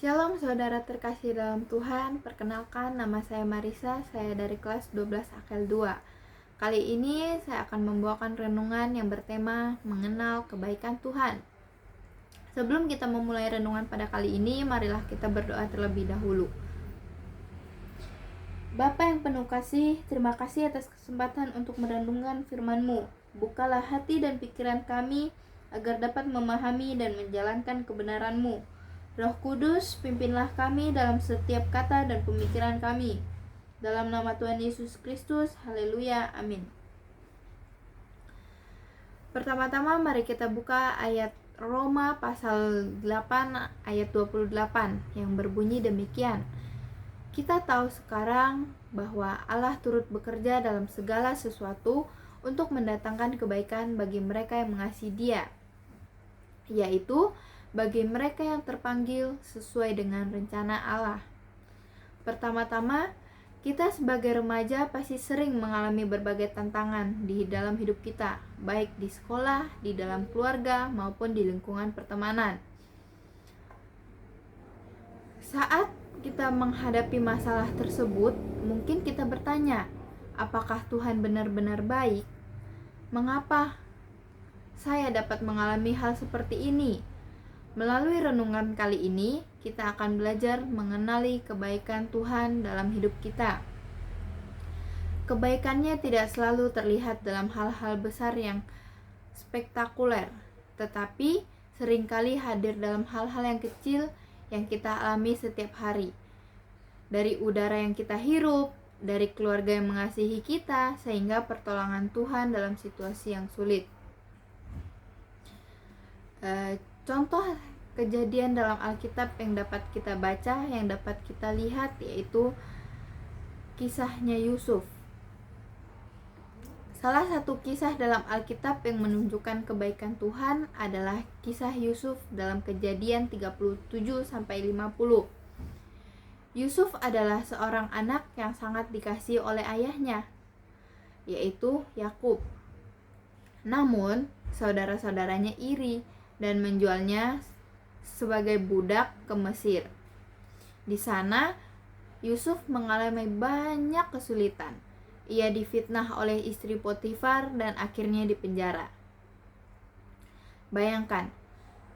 Shalom saudara terkasih dalam Tuhan, perkenalkan nama saya Marisa, saya dari kelas 12 Akel 2. Kali ini saya akan membawakan renungan yang bertema mengenal kebaikan Tuhan. Sebelum kita memulai renungan pada kali ini, marilah kita berdoa terlebih dahulu. Bapa yang penuh kasih, terima kasih atas kesempatan untuk merenungkan firman-Mu. Bukalah hati dan pikiran kami agar dapat memahami dan menjalankan kebenaran-Mu. Roh Kudus, pimpinlah kami dalam setiap kata dan pemikiran kami. Dalam nama Tuhan Yesus Kristus, haleluya, amin. Pertama-tama mari kita buka ayat Roma pasal 8 ayat 28 yang berbunyi demikian. Kita tahu sekarang bahwa Allah turut bekerja dalam segala sesuatu untuk mendatangkan kebaikan bagi mereka yang mengasihi Dia, yaitu bagi mereka yang terpanggil sesuai dengan rencana Allah. Pertama-tama, kita sebagai remaja pasti sering mengalami berbagai tantangan di dalam hidup kita, baik di sekolah, di dalam keluarga, maupun di lingkungan pertemanan. Saat kita menghadapi masalah tersebut, mungkin kita bertanya, apakah Tuhan benar-benar baik? Mengapa saya dapat mengalami hal seperti ini? Melalui renungan kali ini, kita akan belajar mengenali kebaikan Tuhan dalam hidup kita. Kebaikannya tidak selalu terlihat dalam hal-hal besar yang spektakuler, tetapi seringkali hadir dalam hal-hal yang kecil yang kita alami setiap hari. Dari udara yang kita hirup, dari keluarga yang mengasihi kita, sehingga pertolongan Tuhan dalam situasi yang sulit. Contoh kejadian dalam Alkitab yang dapat kita baca, yang dapat kita lihat, yaitu kisahnya Yusuf. Salah satu kisah dalam Alkitab yang menunjukkan kebaikan Tuhan adalah kisah Yusuf dalam Kejadian 37-50. Yusuf adalah seorang anak yang sangat dikasihi oleh ayahnya, yaitu Yakub. Namun, saudara-saudaranya iri dan menjualnya sebagai budak ke Mesir. Di sana, Yusuf mengalami banyak kesulitan. Ia difitnah oleh istri Potifar dan akhirnya dipenjara. Bayangkan,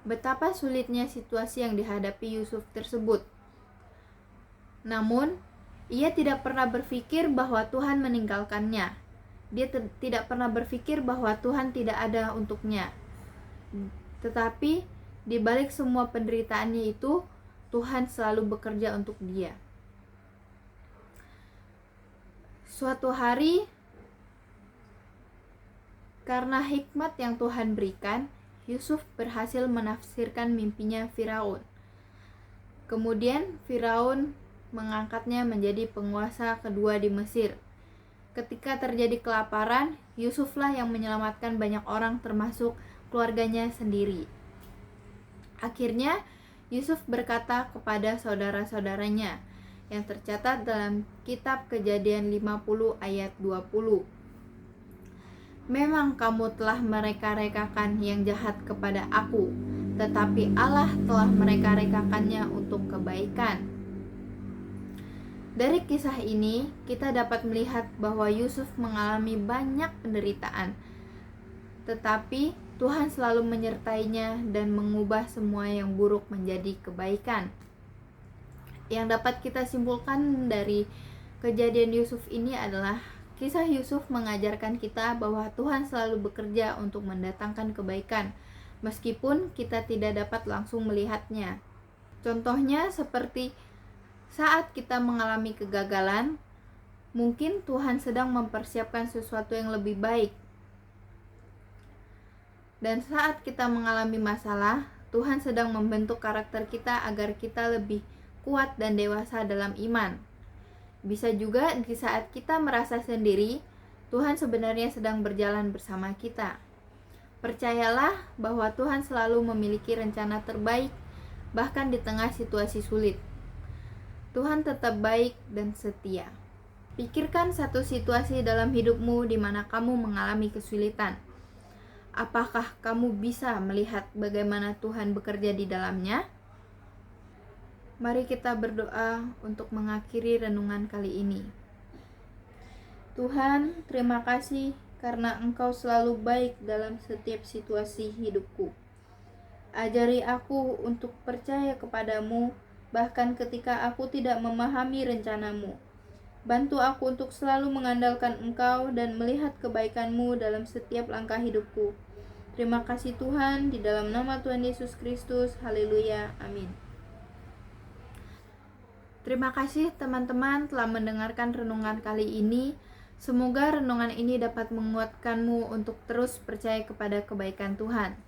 betapa sulitnya situasi yang dihadapi Yusuf tersebut. Namun, ia tidak pernah berpikir bahwa Tuhan meninggalkannya. Dia tidak pernah berpikir bahwa Tuhan tidak ada untuknya. Tetapi, di balik semua penderitaannya itu, Tuhan selalu bekerja untuk dia. Suatu hari, karena hikmat yang Tuhan berikan, Yusuf berhasil menafsirkan mimpinya Firaun. Kemudian Firaun mengangkatnya menjadi penguasa kedua di Mesir. Ketika terjadi kelaparan, Yusuflah yang menyelamatkan banyak orang termasuk keluarganya sendiri. Akhirnya, Yusuf berkata kepada saudara-saudaranya yang tercatat dalam kitab Kejadian 50 ayat 20. Memang kamu telah mereka-rekakan yang jahat kepada aku, tetapi Allah telah mereka-rekakannya untuk kebaikan. Dari kisah ini, kita dapat melihat bahwa Yusuf mengalami banyak penderitaan, tetapi Tuhan selalu menyertainya dan mengubah semua yang buruk menjadi kebaikan. Yang dapat kita simpulkan dari kejadian Yusuf ini adalah kisah Yusuf mengajarkan kita bahwa Tuhan selalu bekerja untuk mendatangkan kebaikan, meskipun kita tidak dapat langsung melihatnya. Contohnya seperti saat kita mengalami kegagalan, mungkin Tuhan sedang mempersiapkan sesuatu yang lebih baik. Dan saat kita mengalami masalah, Tuhan sedang membentuk karakter kita agar kita lebih kuat dan dewasa dalam iman. Bisa juga di saat kita merasa sendiri, Tuhan sebenarnya sedang berjalan bersama kita. Percayalah bahwa Tuhan selalu memiliki rencana terbaik, bahkan di tengah situasi sulit. Tuhan tetap baik dan setia. Pikirkan satu situasi dalam hidupmu di mana kamu mengalami kesulitan. Apakah kamu bisa melihat bagaimana Tuhan bekerja di dalamnya? Mari kita berdoa untuk mengakhiri renungan kali ini. Tuhan, terima kasih karena Engkau selalu baik dalam setiap situasi hidupku. Ajari aku untuk percaya kepadamu, bahkan ketika aku tidak memahami rencanamu. Bantu aku untuk selalu mengandalkan Engkau dan melihat kebaikan-Mu dalam setiap langkah hidupku. Terima kasih Tuhan, di dalam nama Tuhan Yesus Kristus. Haleluya. Amin. Terima kasih teman-teman telah mendengarkan renungan kali ini. Semoga renungan ini dapat menguatkanmu untuk terus percaya kepada kebaikan Tuhan.